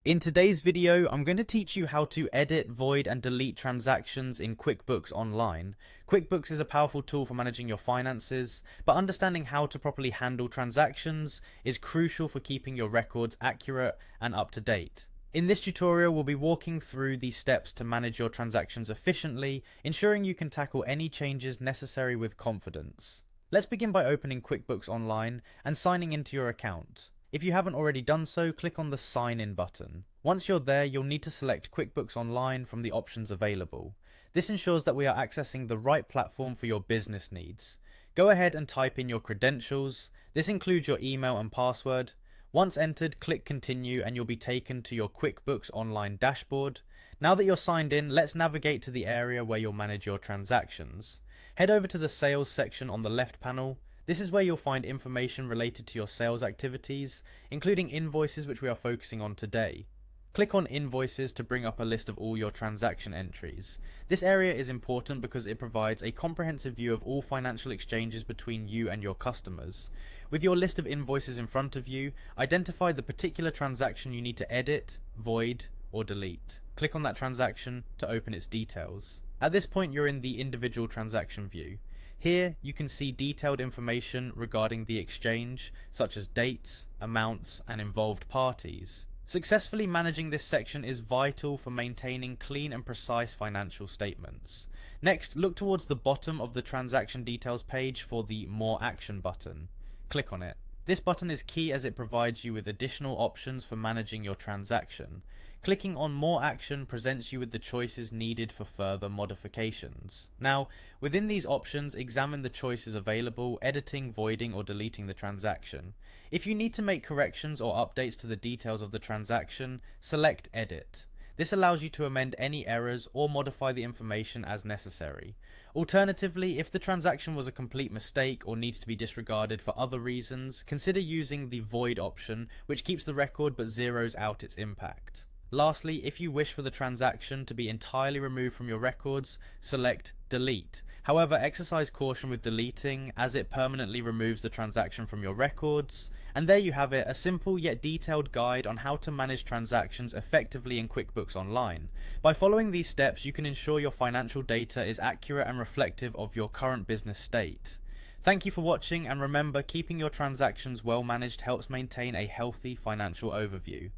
In today's video, I'm going to teach you how to edit, void, and delete transactions in QuickBooks Online. QuickBooks is a powerful tool for managing your finances, but understanding how to properly handle transactions is crucial for keeping your records accurate and up to date. In this tutorial, we'll be walking through these steps to manage your transactions efficiently, ensuring you can tackle any changes necessary with confidence. Let's begin by opening QuickBooks Online and signing into your account. If you haven't already done so, click on the Sign In button. Once you're there, you'll need to select QuickBooks Online from the options available. This ensures that we are accessing the right platform for your business needs. Go ahead and type in your credentials. This includes your email and password. Once entered, click Continue and you'll be taken to your QuickBooks Online dashboard. Now that you're signed in, let's navigate to the area where you'll manage your transactions. Head over to the Sales section on the left panel. This is where you'll find information related to your sales activities, including invoices, which we are focusing on today. Click on Invoices to bring up a list of all your transaction entries. This area is important because it provides a comprehensive view of all financial exchanges between you and your customers. With your list of invoices in front of you, identify the particular transaction you need to edit, void, or delete. Click on that transaction to open its details. At this point, you're in the individual transaction view. Here, you can see detailed information regarding the exchange, such as dates, amounts, and involved parties. Successfully managing this section is vital for maintaining clean and precise financial statements. Next, look towards the bottom of the transaction details page for the More Action button. Click on it. This button is key as it provides you with additional options for managing your transaction. Clicking on More Action presents you with the choices needed for further modifications. Now, within these options, examine the choices available, editing, voiding, or deleting the transaction. If you need to make corrections or updates to the details of the transaction, select Edit. This allows you to amend any errors or modify the information as necessary. Alternatively, if the transaction was a complete mistake or needs to be disregarded for other reasons, consider using the Void option, which keeps the record but zeroes out its impact. Lastly, if you wish for the transaction to be entirely removed from your records, select Delete. However, exercise caution with deleting as it permanently removes the transaction from your records. And there you have it, a simple yet detailed guide on how to manage transactions effectively in QuickBooks Online. By following these steps, you can ensure your financial data is accurate and reflective of your current business state. Thank you for watching, and remember, keeping your transactions well managed helps maintain a healthy financial overview.